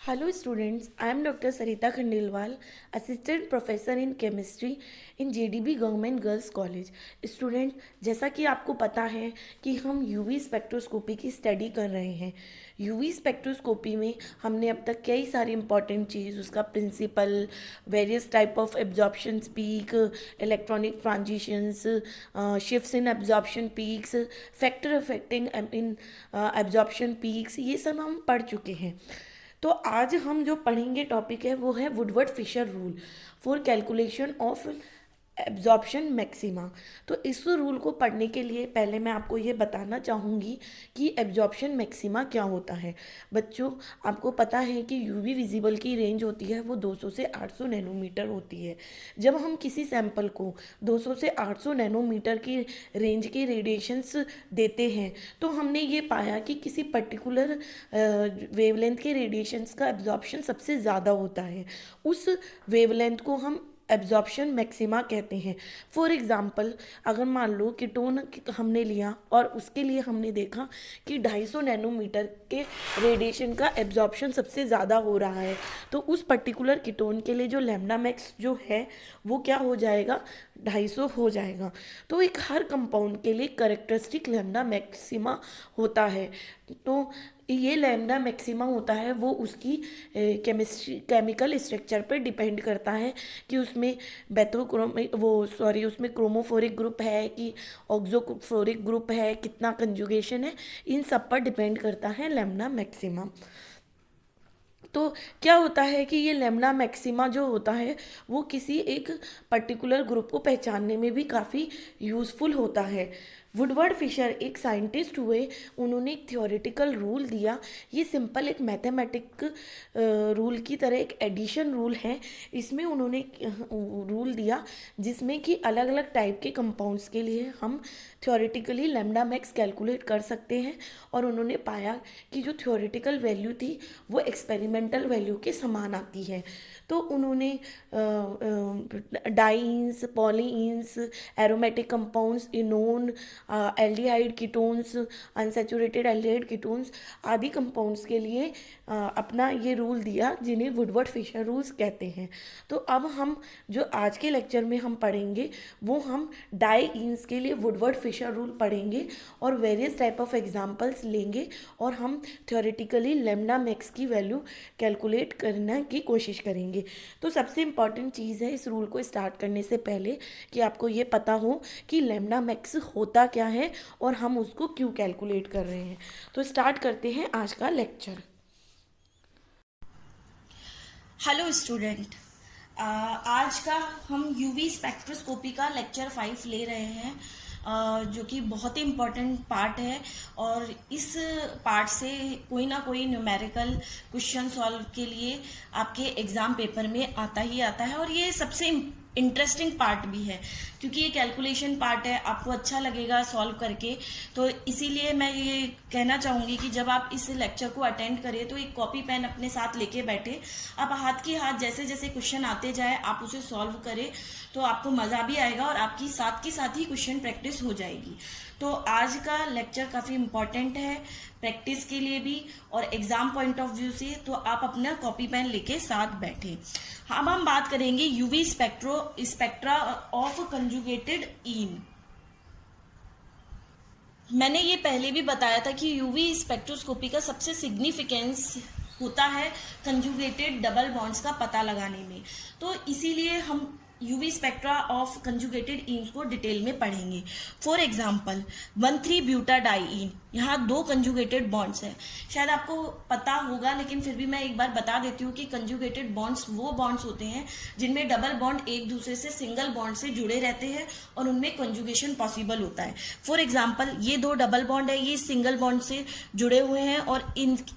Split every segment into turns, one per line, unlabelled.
Hello students, I am Dr. Sarita Khandelwal, Assistant Professor in Chemistry in JDB Government Girls College. Student, जैसा कि आपको पता है कि हम यूवी स्पेक्ट्रोस्कोपी की स्टडी कर रहे हैं। यूवी स्पेक्ट्रोस्कोपी में हमने अब तक कई सारी इंपॉर्टेंट चीज़, उसका principle, various type of absorption peak, electronic transitions, shifts in absorption peaks, factor affecting in absorption peaks, ये सब हम पढ़ चुके हैं। तो आज हम जो पढ़ेंगे टॉपिक है वो है Woodward Fisher rule for calculation of absorption maxima. तो इस रूल को पढ़ने के लिए पहले मैं आपको ये बताना चाहूँगी कि एब्जॉर्प्शन मैक्सिमा क्या होता है। बच्चों, आपको पता है कि यूवी विजिबल की रेंज होती है वो 200 से 800 नैनोमीटर होती है। जब हम किसी सैंपल को 200 से 800 नैनोमीटर की रेंज के रेडिएशंस देते हैं तो हमने ये पाया कि किसी पर्टिकुलर वेवलेंथ के रेडिएशंस का एब्जॉर्प्शन सबसे ज़्यादा होता है। उस वेवलेंथ को हम एब्जॉर्प्शन मैक्सिमा कहते हैं। फॉर एग्जांपल, अगर मान लो कीटोन हमने लिया और उसके लिए हमने देखा कि 250 नैनोमीटर के रेडिएशन का एब्जॉर्प्शन सबसे ज़्यादा हो रहा है, तो उस पर्टिकुलर कीटोन के लिए जो लैम्डा मैक्स जो है वो क्या हो जाएगा, 250 हो जाएगा। तो एक हर कंपाउंड के लिए करेक्टरिस्टिक लैम्डा मैक्सिमा होता है। तो ये लैम्डा मैक्सिमा होता है वो उसकी केमिकल स्ट्रक्चर पर डिपेंड करता है कि उसमें उसमें क्रोमोफोरिक ग्रुप है कि ऑक्सोफ्लोरिक ग्रुप है, कितना कंजुगेशन है, इन सब पर डिपेंड करता है लैम्डा मैक्सिमा। तो क्या होता है कि ये लेमना मैक्सिमा जो होता है वो किसी एक पर्टिकुलर ग्रुप को पहचानने में भी काफ़ी यूज़फुल होता है। वुडवर्ड फिशर एक साइंटिस्ट हुए, उन्होंने एक थियोरेटिकल रूल दिया। ये सिंपल एक मैथमेटिक रूल की तरह एक एडिशन रूल है। इसमें उन्होंने रूल दिया जिसमें कि अलग अलग टाइप के कंपाउंड्स के लिए हम थियोरेटिकली लैम्डा मैक्स कैलकुलेट कर सकते हैं। और उन्होंने पाया कि जो थियोरेटिकल वैल्यू थी वो एक्सपेरिमेंटल वैल्यू के समान आती है। तो उन्होंने dienes, polyenes, aromatic compounds, enones, aldehyde ketones, unsaturated aldehyde ketones आदि कंपाउंड्स के लिए अपना ये रूल दिया जिन्हें वुडवर्ड फिशर रूल्स कहते हैं। तो अब हम जो आज के लेक्चर में हम पढ़ेंगे वो हम डाइइंस के लिए वुडवर्ड फिशर रूल पढ़ेंगे और वेरियस टाइप ऑफ एग्जांपल्स लेंगे और हम थ्योरेटिकली लैम्डा मैक्स की वैल्यू कैलकुलेट करने की कोशिश करेंगे। तो सबसे इम्पॉर्टेंट चीज़ है इस रूल को स्टार्ट करने से पहले कि आपको ये पता हो कि लैम्डा मैक्स होता क्या है और हम उसको क्यों कैलकुलेट कर रहे हैं। तो स्टार्ट करते हैं आज का लेक्चर।
हेलो स्टूडेंट, आज का हम यूवी स्पेक्ट्रोस्कोपी का लेक्चर 5 ले रहे हैं, जो कि बहुत ही इम्पोर्टेंट पार्ट है। और इस पार्ट से कोई ना कोई न्यूमेरिकल क्वेश्चन सॉल्व के लिए आपके एग्ज़ाम पेपर में आता ही आता है। और ये सबसे इंटरेस्टिंग पार्ट भी है क्योंकि ये कैलकुलेशन पार्ट है, आपको अच्छा लगेगा सॉल्व करके। तो इसीलिए मैं ये कहना चाहूँगी कि जब आप इस लेक्चर को अटेंड करें तो एक कॉपी पेन अपने साथ लेके बैठे, आप हाथ की हाथ जैसे जैसे क्वेश्चन आते जाए आप उसे सॉल्व करें, तो आपको मज़ा भी आएगा और आपकी साथ ही क्वेश्चन प्रैक्टिस हो जाएगी। तो आज का लेक्चर काफ़ी इम्पॉर्टेंट है प्रैक्टिस के लिए भी और एग्जाम पॉइंट ऑफ व्यू से, तो आप अपना कॉपी पेन लेके साथ बैठे। अब हम बात करेंगे यूवी स्पेक्ट्रा ऑफ कंजुगेटेड इन। मैंने ये पहले भी बताया था कि यूवी स्पेक्ट्रोस्कोपी का सबसे सिग्निफिकेंस होता है कंजुगेटेड डबल बॉन्ड्स का पता लगाने में। तो इसीलिए हम यूवी स्पेक्ट्रा ऑफ कंजुगेटेड ईन्स को डिटेल में पढ़ेंगे। फॉर एग्जांपल 1,3-ब्यूटाडाइईन, यहाँ 2 कंजुगेटेड बॉन्ड्स हैं। शायद आपको पता होगा लेकिन फिर भी मैं एक बार बता देती हूँ कि कंजुगेटेड बॉन्ड्स वो बॉन्ड्स होते हैं जिनमें डबल बॉन्ड एक दूसरे से सिंगल बॉन्ड से जुड़े रहते हैं और उनमें कंजुगेशन पॉसिबल होता है। फॉर एग्जाम्पल ये 2 डबल बॉन्ड है, ये सिंगल बॉन्ड से जुड़े हुए हैं और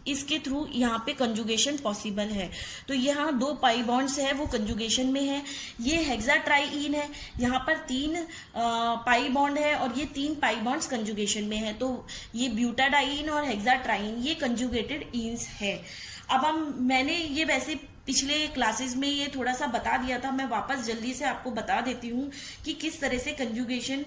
इसके थ्रू यहाँ पे कंजुगेशन पॉसिबल है। तो यहाँ 2 पाई बॉन्ड्स है वो कंजुगेशन में है। ये हेक्साट्राईइन है, यहाँ पर 3 पाई बॉन्ड है और ये 3 पाई बॉन्ड्स कंजुगेशन में है। तो ये ब्यूटाडाइइन और हेक्साट्राईइन ये कंजुगेटेड ईन्स है। अब मैंने ये वैसे पिछले क्लासेस में ये थोड़ा सा बता दिया था, मैं वापस जल्दी से आपको बता देती हूँ कि किस तरह से कंजुगेशन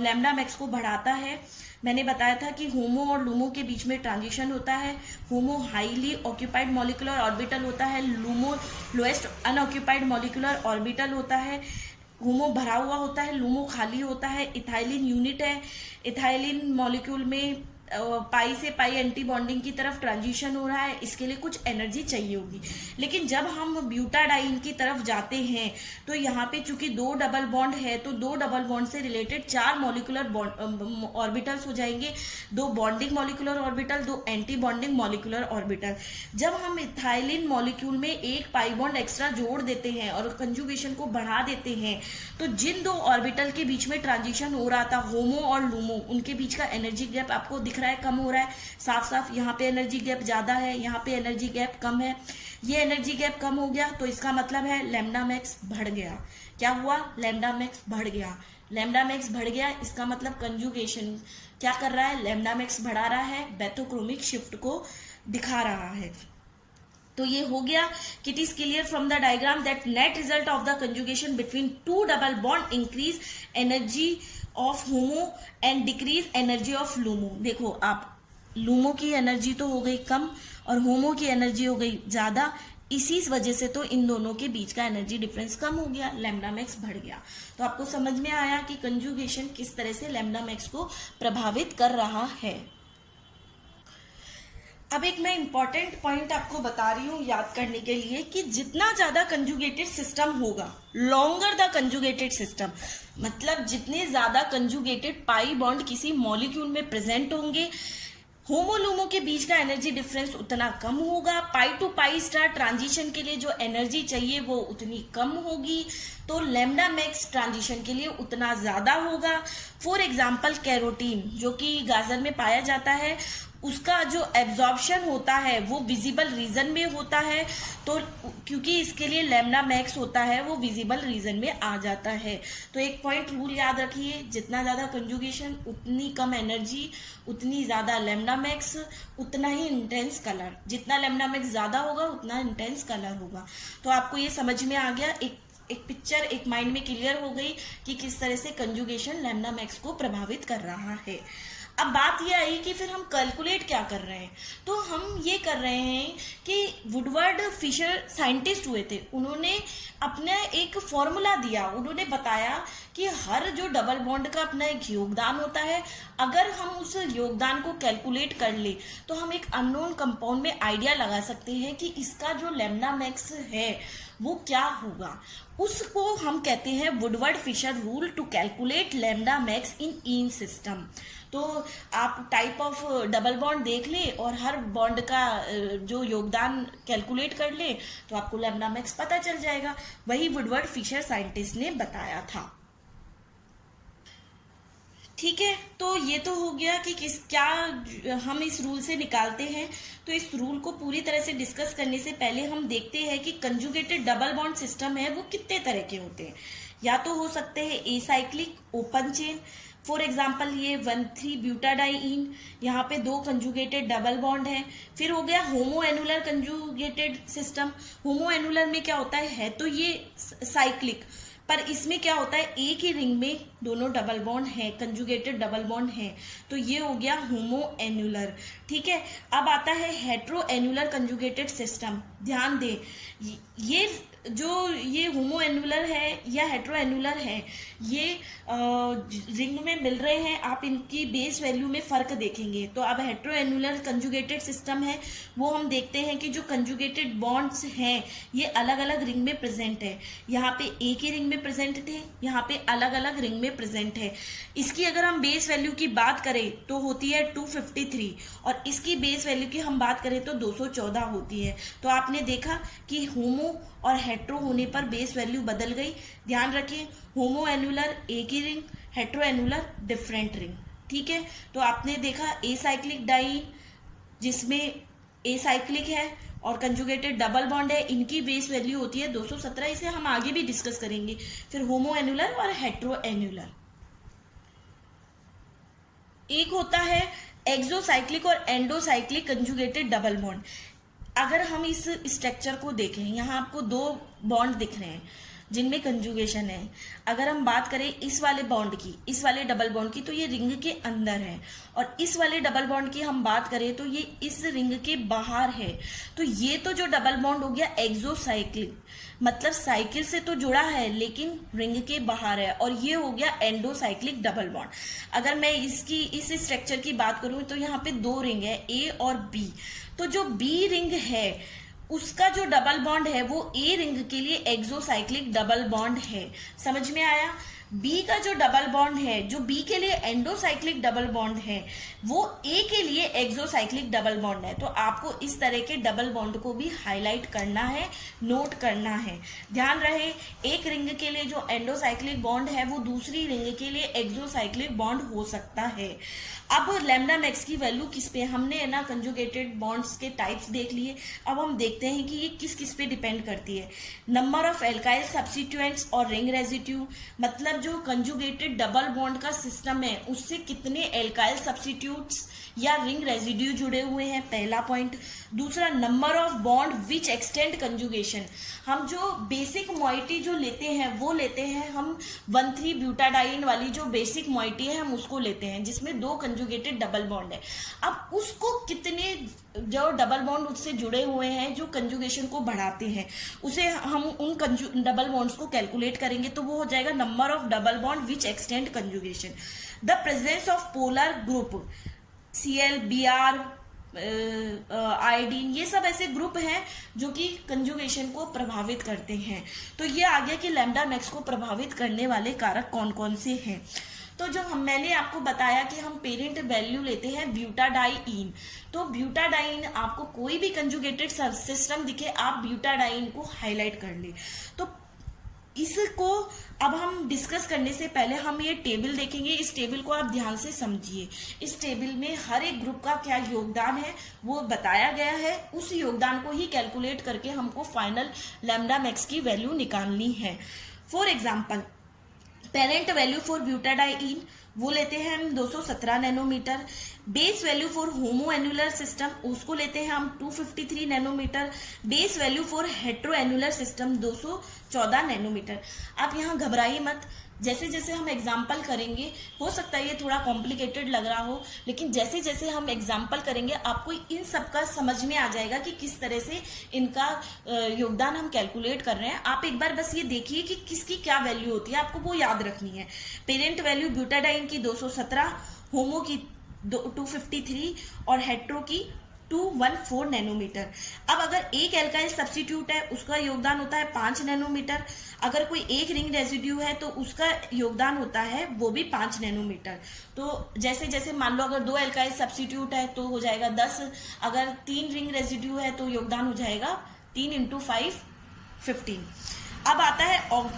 लैम्डा मैक्स को बढ़ाता है। मैंने बताया था कि होमो और लूमो के बीच में ट्रांजिशन होता है। होमो हाईली ऑक्यूपाइड मॉलिक्यूलर ऑर्बिटल होता है, LUMO lowest unoccupied molecular orbital होता है। होमो भरा हुआ होता है, लूमो खाली होता है। इथाइलिन यूनिट है, इथाइलिन मॉलिक्यूल में पाई से पाई एंटी बॉन्डिंग की तरफ ट्रांजिशन हो रहा है, इसके लिए कुछ एनर्जी चाहिए होगी। लेकिन जब हम ब्यूटाडाइन की तरफ जाते हैं तो यहाँ पे चूंकि 2 डबल बॉन्ड है, तो 2 डबल बॉन्ड से रिलेटेड 4 मॉलिक्यूलर ऑर्बिटल्स हो जाएंगे, 2 bonding molecular orbital, 2 anti bonding molecular orbital. जब हम इथाइलिन मॉलिक्यूल में एक पाई बॉन्ड एक्स्ट्रा जोड़ देते हैं और कंजुगेशन को बढ़ा देते हैं, तो जिन 2 ऑर्बिटल के बीच में ट्रांजिशन हो रहा था होमो और लूमो, उनके बीच का एनर्जी गैप आपको दिख रहा है कम हो रहा है। साफ साफ यहाँ पे एनर्जी गैप ज्यादा है, यहाँ पे एनर्जी गैप कम है। ये एनर्जी गैप कम हो गया तो इसका मतलब है लैम्डा मैक्स बढ़ गया। क्या हुआ? लैम्डा मैक्स बढ़ गया। लैम्डा मैक्स बढ़ गया, इसका मतलब कंजुगेशन क्या कर रहा है? लैम्डा मैक्स बढ़ा रहा है, बेथोक्रोमिक शिफ्ट को दिखा रहा है। तो ये हो गया कि it is clear from the diagram that net result of the conjugation between 2 double bond increase energy of homo and decrease energy of LUMO. देखो आप, लूमो की एनर्जी तो हो गई कम और होमो की एनर्जी हो गई ज्यादा, इसी वजह से तो इन दोनों के बीच का एनर्जी डिफरेंस कम हो गया, लैम्डा मैक्स बढ़ गया। तो आपको समझ में आया कि कंजुगेशन किस तरह से लैम्डा मैक्स को प्रभावित कर रहा है। अब एक मैं इंपॉर्टेंट पॉइंट आपको बता रही हूँ याद करने के लिए कि जितना ज्यादा कंजुगेटेड सिस्टम होगा, लॉन्गर द कंजुगेटेड सिस्टम, मतलब जितने ज्यादा कंजुगेटेड पाई बॉन्ड किसी मॉलिक्यूल में प्रेजेंट होंगे, होमोलूमो के बीच का एनर्जी डिफरेंस उतना कम होगा। पाई टू पाई स्टार ट्रांजिशन के लिए जो एनर्जी चाहिए वो उतनी कम होगी, तो लैम्डा मैक्स ट्रांजिशन के लिए उतना ज्यादा होगा। फॉर एग्जाम्पल कैरोटीन जो कि गाजर में पाया जाता है, उसका जो एब्जॉर्प्शन होता है वो विजिबल रीजन में होता है, तो क्योंकि इसके लिए लैम्डा मैक्स होता है वो विजिबल रीजन में आ जाता है। तो एक पॉइंट रूल याद रखिए, जितना ज्यादा कंजुगेशन उतनी कम एनर्जी, उतनी ज्यादा लैम्डा मैक्स, उतना ही इंटेंस कलर। जितना लैम्डा मैक्स ज्यादा होगा उतना इंटेंस कलर होगा। तो आपको ये समझ में आ गया, एक पिक्चर एक माइंड में क्लियर हो गई कि किस तरह से कंजुगेशन लैम्डा मैक्स को प्रभावित कर रहा है। अब बात ये आई कि फिर हम कैलकुलेट क्या कर रहे हैं। तो हम ये कर रहे हैं कि वुडवर्ड फिशर साइंटिस्ट हुए थे, उन्होंने अपना एक फॉर्मूला दिया। उन्होंने बताया कि हर जो डबल बॉन्ड का अपना एक योगदान होता है, अगर हम उस योगदान को कैलकुलेट कर ले तो हम एक अननोन कंपाउंड में आइडिया लगा सकते हैं कि इसका जो लैम्डा मैक्स है वो क्या होगा। उसको हम कहते हैं Woodward Fisher rule to calculate lambda max in ene system. तो आप टाइप ऑफ डबल बॉन्ड देख ले और हर बॉन्ड का जो योगदान कैलकुलेट कर ले तो आपको लैम्डा मैक्स पता चल जाएगा। वही वुडवर्ड फिशर साइंटिस्ट ने बताया था। ठीक है, तो ये तो हो गया कि क्या हम इस रूल से निकालते हैं। तो इस रूल को पूरी तरह से डिस्कस करने से पहले हम देखते हैं कि कंजुगेटेड डबल बॉन्ड सिस्टम है वो कितने तरह के होते हैं। या तो हो सकते हैं acyclic open chain, for example ये 1,3 ब्यूटाडाइन, यहाँ पे 2 कंजुगेटेड डबल बॉन्ड है। फिर हो गया होमो एनुलर कंजुगेटेड सिस्टम। होमो एनुलर में क्या होता है तो ये साइक्लिक, पर इसमें क्या होता है एक ही रिंग में दोनों डबल बॉन्ड है, कंजुगेटेड डबल बॉन्ड है, तो ये हो गया होमो एनुलर। ठीक है, अब आता है हेट्रो एनुलर कंजुगेटेड सिस्टम। ध्यान दें, ये होमो एनुलर है या हेट्रो एनुलर है, ये रिंग में मिल रहे हैं, आप इनकी बेस वैल्यू में फर्क देखेंगे। तो अब हेट्रो एनुलर कंजुगेटेड सिस्टम है वो हम देखते हैं कि जो कंजुगेटेड बॉन्ड्स हैं ये अलग अलग रिंग में प्रेजेंट है। यहाँ पे एक ही रिंग में प्रेजेंट थे, यहाँ पे अलग अलग रिंग में प्रेजेंट है। इसकी अगर हम बेस वैल्यू की बात करें तो होती है 253 और इसकी बेस वैल्यू की हम बात करें तो 214 होती है। तो आपने देखा कि होमो और हेट्रो होने पर बेस वैल्यू बदल गई। ध्यान रखें, होमो एनुलर एक ही रिंग, हेट्रो एनुलर डिफरेंट रिंग। ठीक है, तो आपने देखा एसाइक्लिक डाइन जिसमें एसाइक्लिक है और कंजुगेटेड डबल बॉन्ड है, इनकी बेस वैल्यू होती है 217। इसे हम आगे भी डिस्कस करेंगे। फिर होमो एनुलर और हेट्रो एनुलर। एक होता है एक्सोसाइक्लिक और एंडोसाइक्लिक कंजुगेटेड डबल बॉन्ड। अगर हम इस स्ट्रक्चर को देखें, यहाँ आपको दो बॉन्ड दिख रहे हैं जिनमें कंजुगेशन है। अगर हम बात करें इस वाले बॉन्ड की, इस वाले डबल बॉन्ड की, तो ये रिंग के अंदर है, और इस वाले डबल बॉन्ड की हम बात करें तो ये इस रिंग के बाहर है। तो ये तो जो डबल बॉन्ड हो गया एक्सोसाइक्लिक, मतलब साइकिल से तो जुड़ा है लेकिन रिंग के बाहर है, और ये हो गया एंडोसाइक्लिक डबल बॉन्ड। अगर मैं इसकी इस स्ट्रक्चर की बात करूं तो यहाँ पे दो रिंग है, ए और बी। तो जो बी रिंग है उसका जो डबल बॉन्ड है वो ए रिंग के लिए एक्सोसाइक्लिक डबल बॉन्ड है। समझ में आया? बी का जो डबल बॉन्ड है, जो बी के लिए एंडोसाइक्लिक डबल बॉन्ड है, वो ए के लिए एक्सोसाइक्लिक डबल बॉन्ड है। तो आपको इस तरह के डबल बॉन्ड को भी हाईलाइट करना है, नोट करना है। ध्यान रहे, एक रिंग के लिए जो एंडोसाइक्लिक बॉन्ड है वो दूसरी रिंग के लिए एक्सोसाइक्लिक बॉन्ड हो सकता है। अब लैम्डा मैक्स की वैल्यू किस पे, हमने ना कंजुगेटेड बॉन्ड्स के टाइप्स देख लिए। अब हम देखते हैं कि ये किस किस पे डिपेंड करती है। नंबर ऑफ एल्काइल सब्स्टिट्यूएंट्स और रिंग रेजिड्यू, मतलब जो कंजुगेटेड डबल बॉन्ड का सिस्टम है उससे कितने एल्काइल सब्स्टिट्यूट्स या रिंग रेजिड्यू जुड़े हुए हैं, पहला पॉइंट। दूसरा, number of bond which extend conjugation, हम जो बेसिक मॉइटी जो लेते हैं वो लेते हैं हम 1,3-ब्यूटाडाइन वाली जो बेसिक मॉइटी है हम उसको लेते हैं जिसमें दो कंजुगेटेड डबल बॉन्ड है। अब उसको कितने जो डबल बॉन्ड उससे जुड़े हुए हैं जो कंजुगेशन को बढ़ाते हैं, उसे हम उन डबल बॉन्ड्स को कैलकुलेट करेंगे तो वो हो जाएगा number of double bond which extend conjugation. The presence of polar group Cl, Br, iodine, ये सब ऐसे ग्रुप हैं जो कि कंजुगेशन को प्रभावित करते हैं। तो ये आ गया कि लैम्डा मैक्स को प्रभावित करने वाले कारक कौन कौन से हैं। तो जो मैंने आपको बताया कि हम पेरेंट वैल्यू लेते हैं ब्यूटाडाइन, तो ब्यूटाडाइन आपको कोई भी कंजुगेटेड सिस्टम दिखे आप ब्यूटाडाइन को हाईलाइट कर ले। तो इसको अब हम डिस्कस करने से पहले हम ये टेबल देखेंगे। इस टेबल को आप ध्यान से समझिए। इस टेबल में हर एक ग्रुप का क्या योगदान है वो बताया गया है। उस योगदान को ही कैलकुलेट करके हमको फाइनल लैम्डा मैक्स की वैल्यू निकालनी है। For example, parent value for butadiene वो लेते हैं हम 217 nanometer. Base value for homo annular system उसको लेते हैं हम 253 nanometer. Base value for hetero annular system 214 nanometer. आप यहाँ घबराइए मत, जैसे जैसे हम एग्जाम्पल करेंगे, हो सकता है ये थोड़ा कॉम्प्लिकेटेड लग रहा हो, लेकिन जैसे जैसे हम एग्जाम्पल करेंगे आपको इन सब का समझ में आ जाएगा कि किस तरह से इनका योगदान हम कैलकुलेट कर रहे हैं। आप एक बार बस ये देखिए कि किसकी क्या वैल्यू होती है, आपको वो याद रखनी है। पेरेंट वैल्यू ब्यूटाडाइन की 217, होमो की 253 और हेट्रो की 214 नैनोमीटर। अब अगर एक एल्काइल सब्स्टिट्यूट है उसका योगदान होता है 5 नैनोमीटर। अगर कोई एक रिंग रेजिड्यू है तो उसका योगदान होता है वो भी 5 नैनोमीटर। तो जैसे जैसे मान लो अगर 2 एल्काइल सब्स्टिट्यूट है तो हो जाएगा 10, अगर 3 रिंग रेजिड्यू है तो योगदान हो जाएगा 3 × 5 15। अब आता है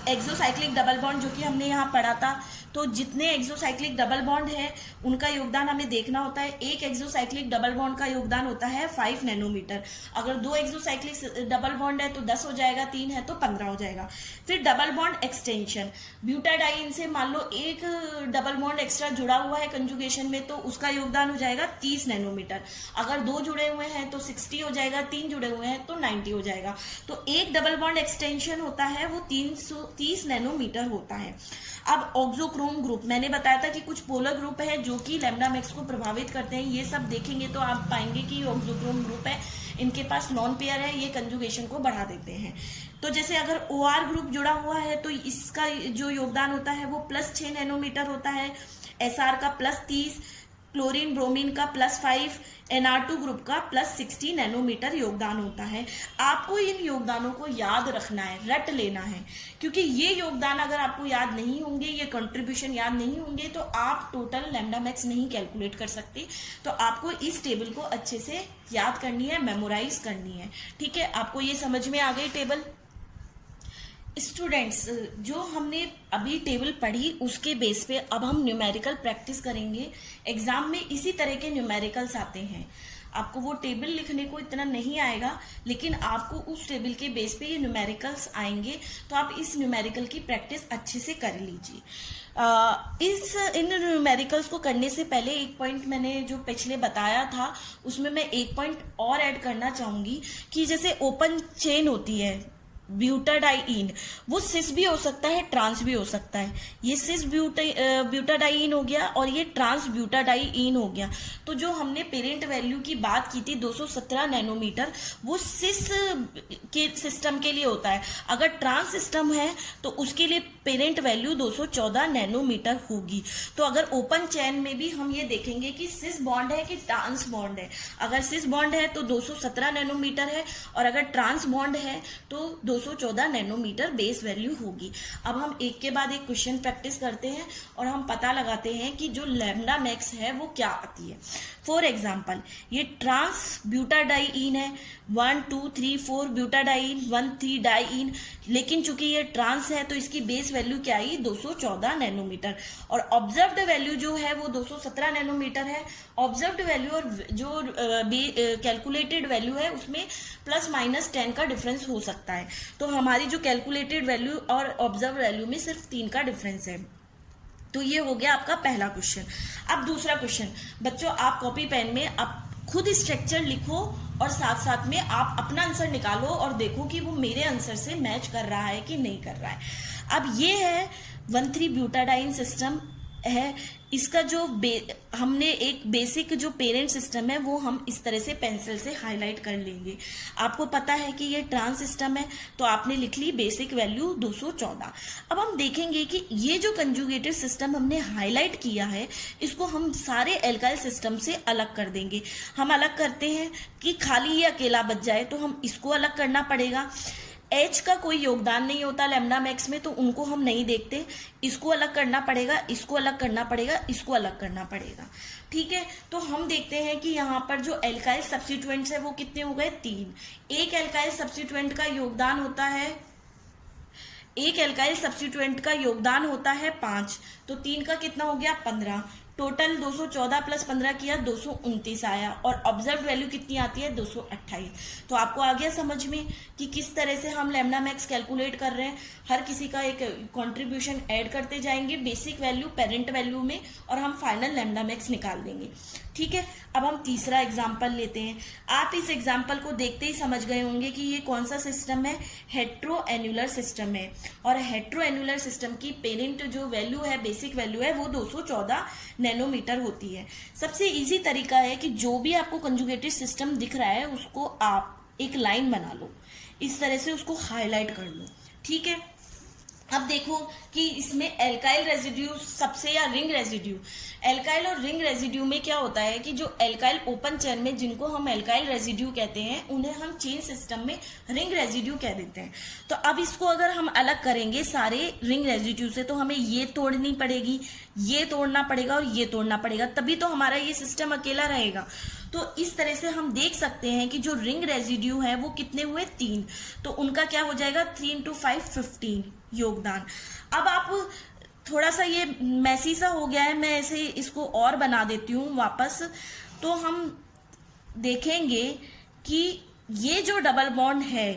एक्सोसाइक्लिक डबल बॉन्ड जो कि हमने यहाँ पढ़ा था। तो जितने एक्सोसाइक्लिक डबल बॉन्ड है उनका योगदान हमें देखना होता है। एक एक्सोसाइक्लिक डबल बॉन्ड का योगदान होता है 5 नैनोमीटर। अगर 2 एक्सोसाइक्लिक डबल बॉन्ड है तो 10 हो जाएगा, 3 है तो 15 हो जाएगा। फिर डबल बॉन्ड एक्सटेंशन, ब्यूटाडाइन से मान लो एक डबल बॉन्ड एक्स्ट्रा जुड़ा हुआ है कंजुगेशन में तो उसका योगदान हो जाएगा 30 नैनोमीटर। अगर 2 जुड़े हुए हैं तो 60 हो जाएगा, 3 जुड़े हुए हैं तो 90 हो जाएगा। तो एक डबल बॉन्ड एक्सटेंशन होता है वो 330 नैनोमीटर होता है। अब ऑक्सोक्रोम ग्रुप, मैंने बताया था कि कुछ पोलर ग्रुप है जो कि लैम्डा मैक्स को प्रभावित करते हैं। ये सब देखेंगे तो आप पाएंगे कि ऑक्सोक्रोम ग्रुप है, इनके पास नॉन पेयर है, ये कंजुगेशन को बढ़ा देते हैं। तो जैसे अगर OR ग्रुप जुड़ा हुआ है तो इसका जो योगदान होता है वो +6 नैनोमीटर होता है। SR का +30, क्लोरीन ब्रोमीन का +5, NR2 ग्रुप का +60 नैनोमीटर योगदान होता है। आपको इन योगदानों को याद रखना है, रट लेना है, क्योंकि ये योगदान अगर आपको याद नहीं होंगे, ये कंट्रीब्यूशन याद नहीं होंगे तो आप टोटल लैम्डा मैक्स नहीं कैलकुलेट कर सकते। तो आपको इस टेबल को अच्छे से याद करनी है, मेमोराइज करनी है। ठीक है, आपको ये समझ में आ गई टेबल? स्टूडेंट्स, जो हमने अभी टेबल पढ़ी उसके बेस पे अब हम न्यूमेरिकल प्रैक्टिस करेंगे। एग्जाम में इसी तरह के न्यूमेरिकल्स आते हैं। आपको वो टेबल लिखने को इतना नहीं आएगा, लेकिन आपको उस टेबल के बेस पे ये न्यूमेरिकल्स आएंगे, तो आप इस न्यूमेरिकल की प्रैक्टिस अच्छे से कर लीजिए। इन न्यूमेरिकल्स को करने से पहले एक पॉइंट मैंने जो पिछले बताया था उसमें मैं एक पॉइंट और ऐड करना चाहूंगी कि जैसे ओपन चेन होती है ब्यूटाडाइइन, वो सिस भी हो सकता है, ट्रांस भी हो सकता है। ये सिस ब्यूटाडाइइन हो गया और ये ट्रांस ब्यूटाडाइइन हो गया। तो जो हमने पेरेंट वैल्यू की बात की थी 217 नैनोमीटर, वो सिस के सिस्टम के लिए होता है। अगर ट्रांस सिस्टम है तो उसके लिए पेरेंट वैल्यू 214 नैनोमीटर होगी। तो अगर ओपन चैन में भी हम ये देखेंगे कि सिस बॉन्ड है कि ट्रांस बॉन्ड है। अगर सिस बॉन्ड है तो 217 नैनोमीटर है, और अगर ट्रांस बॉन्ड है तो 214 नैनोमीटर बेस वैल्यू होगी। अब हम एक के बाद एक क्वेश्चन प्रैक्टिस करते हैं और हम पता लगाते हैं कि जो लैम्डा मैक्स है वो क्या आती है। फॉर एग्जाम्पल, ये ट्रांस ब्यूटाडाइइन है, 1 2 3 4 ब्यूटाडाइइन, 1 3 डाइइन, लेकिन चूंकि ये ट्रांस है तो इसकी बेस वैल्यू क्या आई 214 नैनोमीटर, और ऑब्जर्व्ड वैल्यू जो है वो 217 नैनोमीटर है। ऑब्जर्व्ड वैल्यू और जो कैलकुलेटेड वैल्यू है उसमें ±10 का डिफरेंस हो सकता है। तो हमारी जो कैलकुलेटेड वैल्यू और ऑब्जर्व वैल्यू में सिर्फ 3 का डिफरेंस है। तो ये हो गया आपका पहला क्वेश्चन। अब दूसरा क्वेश्चन, बच्चों आप कॉपी पेन में आप खुद स्ट्रक्चर लिखो और साथ साथ में आप अपना आंसर निकालो और देखो कि वो मेरे आंसर से मैच कर रहा है कि नहीं कर रहा है। अब ये है 1,3 ब्यूटाडाइन सिस्टम है। इसका जो हमने एक बेसिक जो पेरेंट सिस्टम है वो हम इस तरह से पेंसिल से हाईलाइट कर लेंगे। आपको पता है कि ये ट्रांस सिस्टम है तो आपने लिख ली बेसिक वैल्यू 214। अब हम देखेंगे कि ये जो कंजुगेटेड सिस्टम हमने हाईलाइट किया है इसको हम सारे एल्काइल सिस्टम से अलग कर देंगे। हम अलग करते हैं कि खाली ये अकेला बच जाए तो हम इसको अलग करना पड़ेगा। H का कोई योगदान नहीं होता लैम्डा मैक्स में तो उनको हम नहीं देखते। इसको अलग करना पड़ेगा, इसको अलग करना पड़ेगा, इसको अलग करना पड़ेगा। ठीक है, तो हम देखते हैं कि यहाँ पर जो एल्काइल सब्स्टिट्यूएंट्स है वो कितने हो गए 3। एक एल्काइल सब्स्टिट्यूएंट का योगदान होता है 5, तो 3 का कितना हो गया 15। टोटल 214 प्लस 15 किया 229 आया, और ऑब्जर्व वैल्यू कितनी आती है 228। तो आपको आ गया समझ में कि किस तरह से हम लैम्डा मैक्स कैलकुलेट कर रहे हैं। हर किसी का एक कंट्रीब्यूशन ऐड करते जाएंगे बेसिक वैल्यू पेरेंट वैल्यू में, और हम फाइनल लैम्डा मैक्स निकाल देंगे। ठीक है, अब हम तीसरा एग्जाम्पल लेते हैं। आप इस एग्जाम्पल को देखते ही समझ गए होंगे कि ये कौन सा सिस्टम है, हेट्रोएन्युलर सिस्टम है। और हेट्रोएन्युलर सिस्टम की पेरेंट जो वैल्यू है बेसिक वैल्यू है वो 214 नैनोमीटर होती है। सबसे इजी तरीका है कि जो भी आपको कंजुगेटेड सिस्टम दिख रहा है उसको आप एक लाइन बना लो, इस तरह से उसको हाईलाइट कर लो। ठीक है, अब देखो कि इसमें एल्काइल रेजिड्यू सबसे या रिंग रेजिड्यू, एल्काइल और रिंग रेजिड्यू में क्या होता है कि जो एल्काइल ओपन चेन में जिनको हम एल्काइल रेजिड्यू कहते हैं उन्हें हम चेन सिस्टम में रिंग रेजिड्यू कह देते हैं। तो अब इसको अगर हम अलग करेंगे सारे रिंग रेजिड्यू से तो हमें ये तोड़नी पड़ेगी, ये तोड़ना पड़ेगा और ये तोड़ना पड़ेगा, तभी तो हमारा ये सिस्टम अकेला रहेगा। तो इस तरह से हम देख सकते हैं कि जो रिंग रेजिड्यू है वो कितने हुए 3, तो उनका क्या हो जाएगा 3 × 5 15 योगदान। अब आप थोड़ा सा ये मैसी सा हो गया है, मैं ऐसे इसको और बना देती हूँ वापस। तो हम देखेंगे कि ये जो डबल बॉन्ड है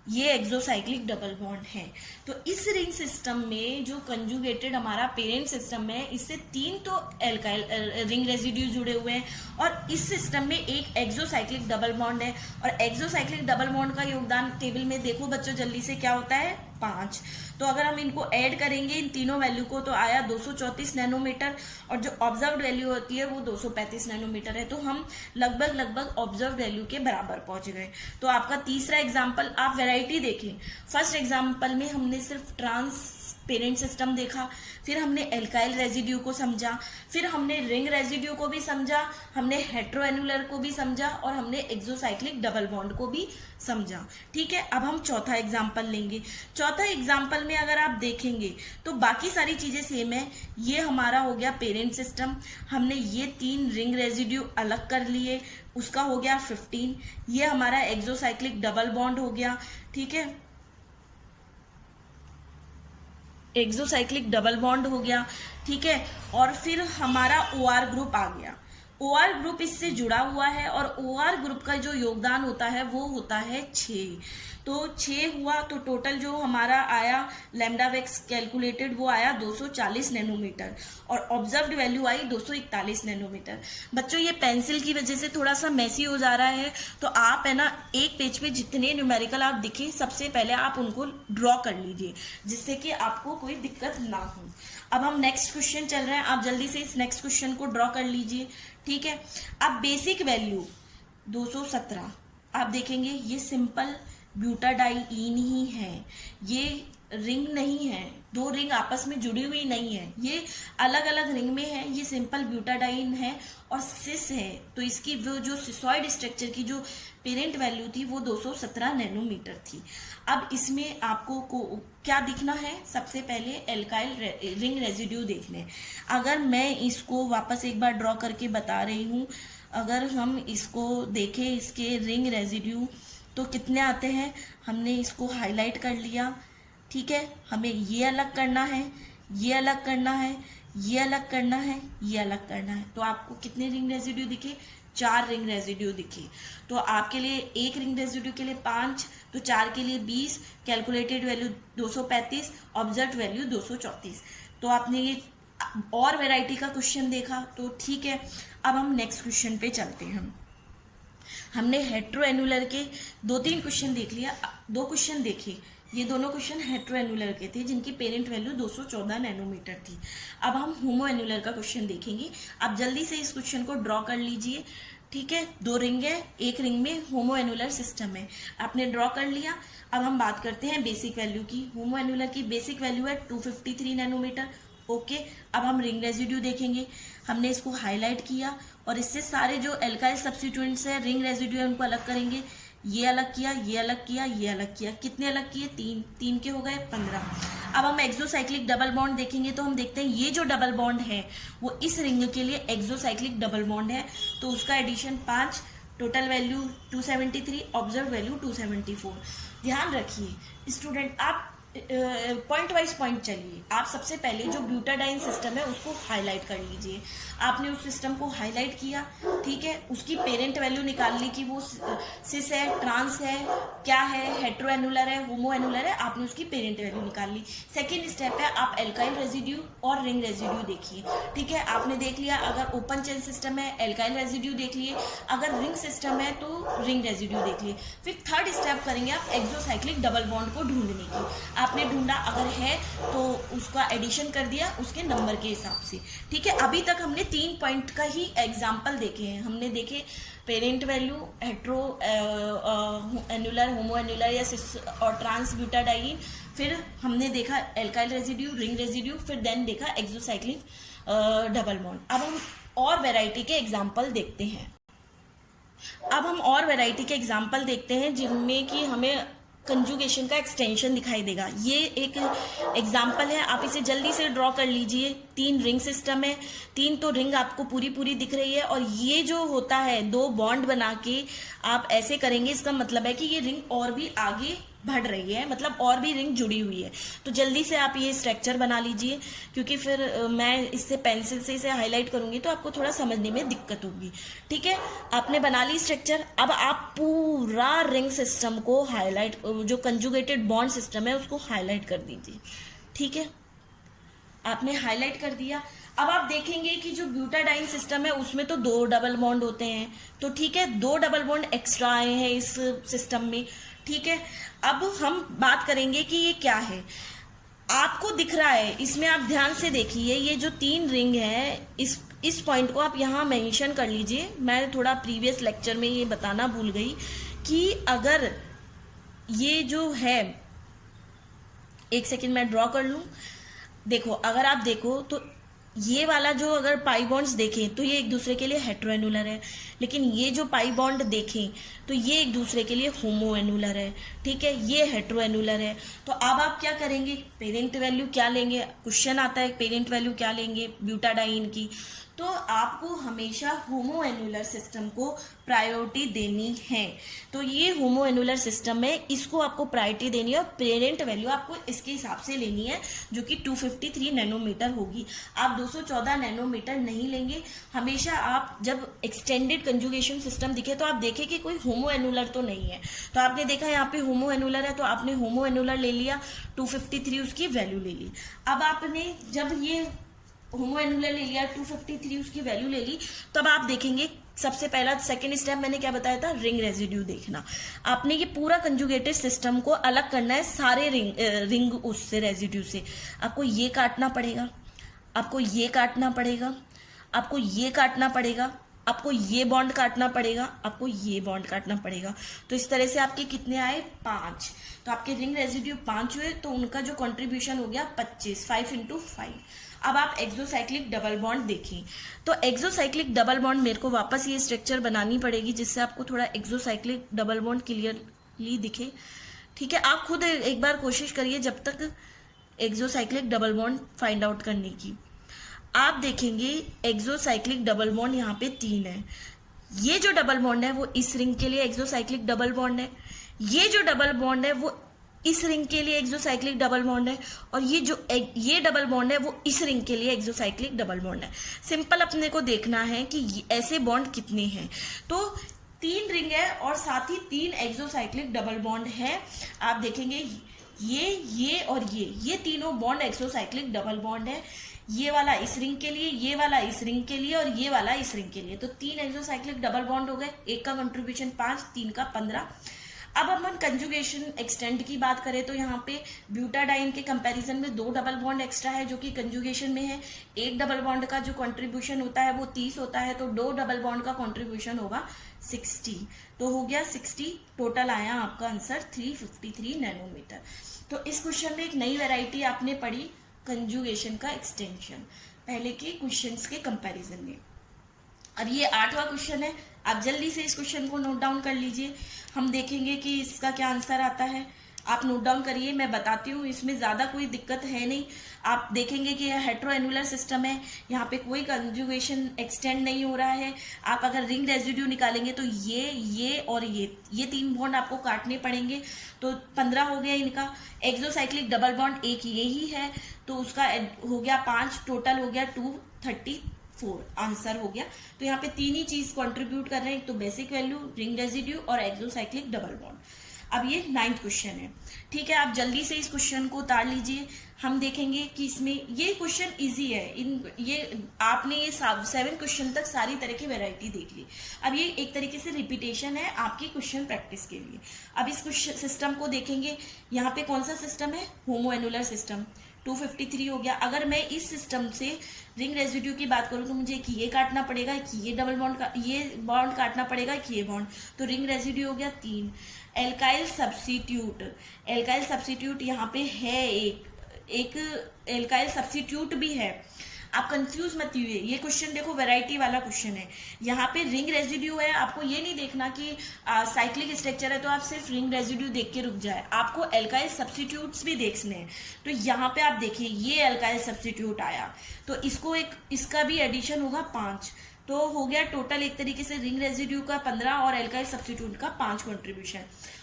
ये एक्सोसाइक्लिक डबल बॉन्ड है। तो इस रिंग सिस्टम में जो कंजुगेटेड हमारा पेरेंट सिस्टम है इससे 3 तो एल्काइल रिंग रेजिड्यू जुड़े हुए हैं, और इस सिस्टम में एक एक्सोसाइक्लिक डबल बॉन्ड है। और एक्सोसाइक्लिक डबल बॉन्ड का योगदान टेबल में देखो बच्चों जल्दी से क्या होता है 5। तो अगर हम इनको ऐड करेंगे इन तीनों वैल्यू को तो आया 234 नैनोमीटर, और जो ऑब्जर्व्ड वैल्यू होती है वो 235 नैनोमीटर है। तो हम लगभग ऑब्जर्व्ड वैल्यू के बराबर पहुंच गए। तो आपका तीसरा एग्जाम्पल, आप वैरायटी देखें। फर्स्ट एग्जाम्पल में हमने सिर्फ ट्रांस पेरेंट सिस्टम देखा, फिर हमने एल्काइल रेजिड्यू को समझा, फिर हमने रिंग रेजिड्यू को भी समझा, हमने हेट्रोएन्युलर को भी समझा, और हमने एक्सोसाइक्लिक डबल बॉन्ड को भी समझा। ठीक है, अब हम चौथा एग्जाम्पल लेंगे। चौथा एग्जाम्पल में अगर आप देखेंगे तो बाकी सारी चीजें सेम है। ये हमारा हो गया पेरेंट सिस्टम, हमने ये 3 रिंग रेजिड्यू अलग कर लिए, उसका हो गया 15। ये हमारा एक्सोसाइक्लिक डबल बॉन्ड हो गया। ठीक है, एक्सोसाइक्लिक डबल बॉन्ड हो गया। ठीक है, और फिर हमारा OR ग्रुप आ गया। OR ग्रुप इससे जुड़ा हुआ है और OR ग्रुप का जो योगदान होता है वो होता है 6। तो 6 हुआ तो टोटल जो हमारा आया लैम्डा वैक्स कैलकुलेटेड वो आया 240 नैनोमीटर और ऑब्जर्व्ड वैल्यू आई 241 नैनोमीटर। बच्चों ये पेंसिल की वजह से थोड़ा सा मैसी हो जा रहा है, तो आप है ना एक पेज पे जितने न्यूमेरिकल आप दिखे सबसे पहले आप उनको ड्रॉ कर लीजिए, जिससे कि आपको कोई दिक्कत ना हो। अब हम नेक्स्ट क्वेश्चन चल रहे हैं, आप जल्दी से इस नेक्स्ट क्वेश्चन को ड्रॉ कर लीजिए। ठीक है, अब बेसिक वैल्यू 217 आप देखेंगे ये सिंपल ब्यूटाडाइईन ही है, ये रिंग नहीं है, दो रिंग आपस में जुड़ी हुई नहीं है, ये अलग अलग रिंग में है, ये सिंपल ब्यूटाडाइन है और सिस है। तो इसकी वो जो सिसॉइड स्ट्रक्चर की जो पेरेंट वैल्यू थी वो 217 नैनोमीटर थी। अब इसमें आपको क्या दिखना है, सबसे पहले एल्काइल रिंग रेजिड्यू देखने। अगर मैं इसको वापस एक बार ड्रॉ करके बता रही हूँ, अगर हम इसको देखें इसके रिंग रेजिड्यू तो कितने आते हैं, हमने इसको हाईलाइट कर लिया। ठीक है, हमें ये अलग करना है, ये अलग करना है, ये अलग करना है, ये अलग करना है। तो आपको कितने रिंग रेजिड्यू दिखे, 4 रिंग रेजिड्यू दिखे। तो आपके लिए एक रिंग रेजिड्यू के लिए 5, तो 4 के लिए 20, कैलकुलेटेड वैल्यू 235, ऑब्जर्व वैल्यू 234। तो आपने ये और वैरायटी का क्वेश्चन देखा, तो ठीक है। अब हम नेक्स्ट क्वेश्चन पे चलते हैं। हमने हेट्रोएनुलर के 2-3 क्वेश्चन देख लिया, 2 क्वेश्चन देखे, ये दोनों क्वेश्चन हेट्रोएनुलर के थे जिनकी पेरेंट वैल्यू 214 नैनोमीटर थी। अब हम होमोएनुलर का क्वेश्चन देखेंगे। आप जल्दी से इस क्वेश्चन को ड्रॉ कर लीजिए। ठीक है, 2 रिंग है, एक रिंग में होमोएनुलर सिस्टम है, आपने ड्रॉ कर लिया। अब हम बात करते हैं बेसिक वैल्यू की। होमोएनुलर की बेसिक वैल्यू है 253 नैनोमीटर। ओके, अब हम रिंग रेजिड्यू देखेंगे। हमने इसको हाईलाइट किया और इससे सारे जो एल्काइल सब्स्टिट्यूएंट्स है, रिंग रेजिड्यू है, उनको अलग करेंगे। ये अलग किया, ये अलग किया, ये अलग किया। कितने अलग किए, 3 के हो गए 15। अब हम एक्सोसाइक्लिक डबल बॉन्ड देखेंगे तो हम देखते हैं ये जो डबल बॉन्ड है वो इस रिंग के लिए एक्सोसाइक्लिक डबल बॉन्ड है, तो उसका addition 5, total value 273, observe value 274। ध्यान रखिए स्टूडेंट, आप पॉइंट वाइज पॉइंट चलिए। आप सबसे पहले जो ब्यूटाडाइन सिस्टम है उसको हाईलाइट कर लीजिए। आपने उस सिस्टम को हाईलाइट किया, ठीक है, उसकी पेरेंट वैल्यू निकाल ली कि वो सिस है, ट्रांस है, क्या है, हेट्रोएनुलर है, होमोएनुलर है, आपने उसकी पेरेंट वैल्यू निकाल ली। सेकेंड स्टेप है आप एल्काइल रेजिड्यू और रिंग रेजिड्यू देखिए। ठीक है, आपने देख लिया, अगर ओपन चेन सिस्टम है एल्काइल रेजिड्यू देख लिए, अगर रिंग सिस्टम है तो रिंग रेजिड्यू देख लिए। फिर थर्ड स्टेप करेंगे आप एक्सोसाइक्लिक डबल बॉन्ड को ढूंढने की। आपने ढूंढा, अगर है तो उसका एडिशन कर दिया उसके नंबर के हिसाब से। ठीक है, अभी तक हमने 3 पॉइंट का ही एग्जाम्पल देखे हैं। हमने देखे पेरेंट वैल्यू, हेट्रो एनुलर, होमोएनुलर या सिस और ट्रांस ब्यूटाडाइन, फिर हमने देखा एल्काइल रेजिड्यू, रिंग रेजिड्यू, फिर देन देखा एक्सोसाइक्लिक डबल बॉन्ड। अब हम और वैरायटी के एग्जाम्पल देखते हैं। जिनमें कि हमें कंजुगेशन का एक्सटेंशन दिखाई देगा। ये एक एग्जाम्पल है, आप इसे जल्दी से ड्रॉ कर लीजिए। 3 रिंग सिस्टम है, 3 तो रिंग आपको पूरी दिख रही है और ये जो होता है 2 बॉन्ड बना के आप ऐसे करेंगे, इसका मतलब है कि ये रिंग और भी आगे बढ़ रही है, मतलब और भी रिंग जुड़ी हुई है। तो जल्दी से आप ये स्ट्रक्चर बना लीजिए, क्योंकि फिर मैं इससे पेंसिल से इसे हाईलाइट करूंगी तो आपको थोड़ा समझने में दिक्कत होगी। ठीक है, आपने बना ली स्ट्रक्चर। अब आप पूरा रिंग सिस्टम को हाईलाइट, जो कंजुगेटेड बॉन्ड सिस्टम है उसको हाईलाइट कर दीजिए। ठीक है, आपने हाईलाइट कर दिया। अब आप देखेंगे कि जो ब्यूटाडाइन सिस्टम है उसमें तो 2 डबल बॉन्ड होते हैं, तो ठीक है 2 डबल बॉन्ड एक्स्ट्रा आए हैं इस सिस्टम में। ठीक है, अब हम बात करेंगे कि ये क्या है। आपको दिख रहा है इसमें, आप ध्यान से देखिए, ये जो 3 रिंग है, इस पॉइंट को आप यहाँ मेंशन कर लीजिए। मैं थोड़ा प्रीवियस लेक्चर में ये बताना भूल गई कि अगर ये जो है, एक सेकेंड मैं ड्रॉ कर लूं। देखो, अगर आप देखो तो ये वाला जो अगर पाई बॉन्ड्स देखें तो ये एक दूसरे के लिए हेट्रोएनुलर है, लेकिन ये जो पाई बॉन्ड देखें तो ये एक दूसरे के लिए होमोएनुलर है। ठीक है, ये हेट्रोएनुलर है। तो अब आप क्या करेंगे, पेरेंट वैल्यू क्या लेंगे, क्वेश्चन आता है पेरेंट वैल्यू क्या लेंगे ब्यूटाडाइन की। तो तो आपको हमेशा होमो एनुलर सिस्टम को प्रायोरिटी देनी है। तो ये होमो एनुलर सिस्टम है, इसको आपको प्रायोरिटी देनी है और पेरेंट वैल्यू आपको इसके हिसाब से लेनी है जो कि 253 नैनोमीटर होगी। आप 214 नैनोमीटर नहीं लेंगे। हमेशा आप जब एक्सटेंडेड कंजुगेशन सिस्टम दिखे तो आप देखें कि कोई होमो एनुलर तो नहीं है। तो आपने देखा यहाँ पे होमो एनुलर है तो आपने होमो एनुलर ले लिया, 253 उसकी वैल्यू ले ली। अब आपने जब ये होमो एनुलर ले लिया, 253 उसकी वैल्यू ले ली, तब आप देखेंगे सबसे पहला सेकंड स्टेप मैंने क्या बताया था, रिंग रेजिड्यू देखना। आपने ये पूरा कंजुगेटेड सिस्टम को अलग करना है सारे रिंग उससे रेजिड्यू से। आपको ये काटना पड़ेगा, आपको ये काटना पड़ेगा, आपको ये काटना पड़ेगा, आपको ये बॉन्ड काटना पड़ेगा, आपको ये बॉन्ड काटना पड़ेगा। तो इस तरह से आपके कितने आए, 5। तो आपके रिंग रेजिड्यू 5 हुए, तो उनका जो कंट्रीब्यूशन हो गया 25, 5 × 5। अब आप एक्सोसाइक्लिक डबल बॉन्ड देखें। तो एक्सोसाइक्लिक डबल बॉन्ड मेरे को वापस ये स्ट्रक्चर बनानी पड़ेगी जिससे आपको थोड़ा एक्सोसाइक्लिक डबल बॉन्ड क्लियरली दिखे। ठीक है, आप खुद एक बार कोशिश करिए जब तक exocyclic double bond find out करने की। आप देखेंगे एक्सोसाइक्लिक डबल बॉन्ड यहाँ पे 3 है। ये जो डबल बॉन्ड है वो इस रिंग के लिए एक्सोसाइक्लिक डबल बॉन्ड है, ये जो डबल बॉन्ड है वो इस रिंग के लिए एक्सोसाइक्लिक डबल बॉन्ड है, और ये डबल बॉन्ड है वो इस रिंग के लिए एक्सोसाइक्लिक डबल बॉन्ड है। सिंपल अपने को देखना है कि ऐसे बॉन्ड कितने हैं। तो 3 रिंग है और साथ ही 3 एक्सोसाइक्लिक डबल बॉन्ड है। आप देखेंगे ये और ये तीनों बॉन्ड एक्सोसाइक्लिक डबल बॉन्ड है। ये वाला इस रिंग के लिए, ये वाला इस रिंग के लिए और ये वाला इस रिंग के लिए। तो 3 एक्सोसाइक्लिक डबल बॉन्ड हो गए, एक का कंट्रीब्यूशन 5, 3 का 15। अब हम कंजुगेशन एक्सटेंड की बात करें तो यहाँ पे ब्यूटाडाइन के कंपैरिजन में 2 डबल बॉन्ड एक्स्ट्रा है जो कि कंजुगेशन में है। एक डबल बॉन्ड का जो कंट्रीब्यूशन होता है वो 30 होता है, तो 2 डबल बॉन्ड का कंट्रीब्यूशन होगा 60। तो हो गया 60, टोटल आया आपका आंसर 353 नैनोमीटर। तो इस क्वेश्चन में एक नई वेराइटी आपने पढ़ी, कंजुगेशन का एक्सटेंशन, पहले के क्वेश्चंस के कंपैरिजन में। अब ये 8वां क्वेश्चन है, आप जल्दी से इस क्वेश्चन को नोट डाउन कर लीजिए। हम देखेंगे कि इसका क्या आंसर आता है। आप नोट डाउन करिए, मैं बताती हूँ, इसमें ज्यादा कोई दिक्कत है नहीं। आप देखेंगे कि यह हेट्रोएनुलर सिस्टम है, यहाँ पे कोई कंजुगेशन एक्सटेंड नहीं हो रहा है। आप अगर रिंग रेजिड्यू निकालेंगे तो ये और ये 3 बॉन्ड आपको काटने पड़ेंगे, तो 15 हो गया इनका। एक्सोसाइक्लिक डबल बॉन्ड एक ये ही है, तो उसका हो गया 5, टोटल हो गया 234 आंसर हो गया। तो यहाँ पे 3 ही चीज कंट्रीब्यूट कर रहे हैं, एक तो बेसिक वैल्यू, रिंग रेजिड्यू और एक्सोसाइक्लिक डबल बॉन्ड। अब ये 9th क्वेश्चन है। ठीक है, आप जल्दी से इस क्वेश्चन को उतार लीजिए। हम देखेंगे कि इसमें ये क्वेश्चन इजी है। ये आपने ये 7 क्वेश्चन तक सारी तरह की वैरायटी देख ली। अब ये एक तरीके से रिपीटेशन है आपकी क्वेश्चन प्रैक्टिस के लिए। अब इस क्वेश्चन सिस्टम को देखेंगे, यहाँ पे कौन सा सिस्टम है, होमो एनुलर सिस्टम। 253 हो गया। अगर मैं इस सिस्टम से रिंग रेजिड्यू की बात करूं तो मुझे कि ये काटना पड़ेगा, कि ये डबल बॉन्ड का ये बॉन्ड काटना पड़ेगा, कि ये बॉन्ड। तो रिंग रेजिड्यू हो गया 3। एल्काइल सब्स्टिट्यूट यहाँ पे है, एक एल्काइल सब्स्टिट्यूट भी है। आप कंफ्यूज मत हुए, ये क्वेश्चन देखो वैरायटी वाला क्वेश्चन है। यहाँ पे रिंग रेजिड्यू है, आपको ये नहीं देखना कि साइक्लिक स्ट्रक्चर है तो आप सिर्फ रिंग रेजिड्यू देख के रुक जाए, आपको एल्काइल सब्स्टिट्यूट्स भी देखने हैं। तो यहाँ पे आप देखिए ये एल्काइल सब्स्टिट्यूट आया, तो इसका भी एडिशन होगा 5। तो हो गया टोटल एक तरीके से रिंग रेजिड्यू का 15 और एल्काइल सब्स्टिट्यूट का 5 कंट्रीब्यूशन।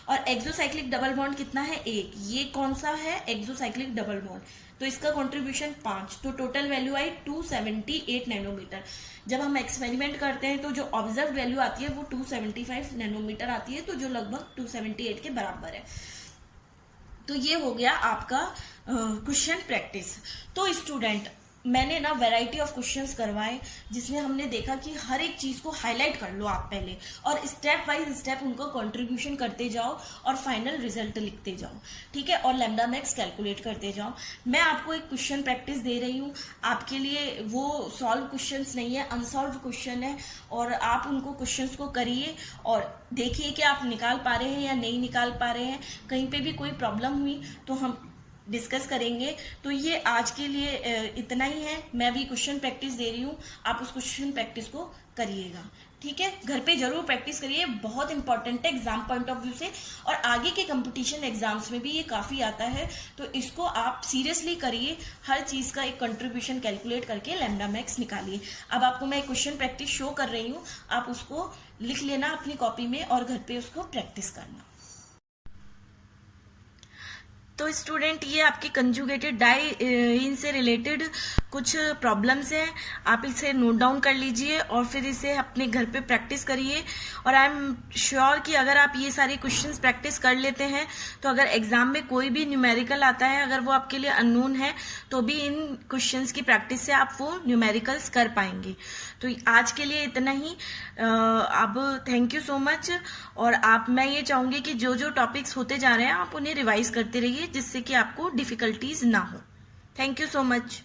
और एक्सोसाइक्लिक डबल बॉन्ड कितना है, 1। ये कौन सा है, एक्सोसाइक्लिक डबल बॉन्ड, तो इसका कंट्रीब्यूशन 5। तो टोटल वैल्यू आई 278 नैनोमीटर। जब हम एक्सपेरिमेंट करते हैं तो जो ऑब्जर्व वैल्यू आती है वो 275 नैनोमीटर आती है, तो जो लगभग 278 के बराबर है। तो ये हो गया आपका क्वेश्चन प्रैक्टिस। तो स्टूडेंट, मैंने ना वैरायटी ऑफ क्वेश्चंस करवाए जिसमें हमने देखा कि हर एक चीज को हाईलाइट कर लो आप पहले, और स्टेप वाइज स्टेप उनको कंट्रीब्यूशन करते जाओ और फाइनल रिजल्ट लिखते जाओ। ठीक है, और लैम्डा मैक्स कैलकुलेट करते जाओ। मैं आपको एक क्वेश्चन प्रैक्टिस दे रही हूँ, आपके लिए वो सॉल्व क्वेश्चंस नहीं है, अनसॉल्व क्वेश्चन है, और आप उनको क्वेश्चंस को करिए और देखिए कि आप निकाल पा रहे हैं या नहीं निकाल पा रहे हैं। कहीं पे भी कोई प्रॉब्लम हुई तो हम डिस्कस करेंगे। तो ये आज के लिए इतना ही है। मैं भी क्वेश्चन प्रैक्टिस दे रही हूँ, आप उस क्वेश्चन प्रैक्टिस को करिएगा। ठीक है, घर पे जरूर प्रैक्टिस करिए, बहुत इंपॉर्टेंट है एग्जाम पॉइंट ऑफ व्यू से, और आगे के कंपटीशन एग्जाम्स में भी ये काफी आता है, तो इसको आप सीरियसली करिए, हर चीज का एक कंट्रीब्यूशन कैलकुलेट करके लैम्डा मैक्स निकालिए। अब आपको मैं क्वेश्चन प्रैक्टिस शो कर रही हूँ, आप उसको लिख लेना अपनी कॉपी में और घर पे उसको प्रैक्टिस करना। तो स्टूडेंट, ये आपकी कंजुगेटेड डाई से रिलेटेड कुछ प्रॉब्लम्स हैं, आप इसे नोट डाउन कर लीजिए और फिर इसे अपने घर पे प्रैक्टिस करिए। और आई एम श्योर कि अगर आप ये सारे क्वेश्चंस प्रैक्टिस कर लेते हैं तो अगर एग्जाम में कोई भी न्यूमेरिकल आता है, अगर वो आपके लिए अननोन है, तो भी इन क्वेश्चंस की प्रैक्टिस से आप वो न्यूमेरिकल्स कर पाएंगे। तो आज के लिए इतना ही। अब थैंक यू सो मच। और मैं ये चाहूंगी कि जो जो टॉपिक्स होते जा रहे हैं आप उन्हें रिवाइज करते रहिए, जिससे कि आपको डिफिकल्टीज ना हो। Thank you so much.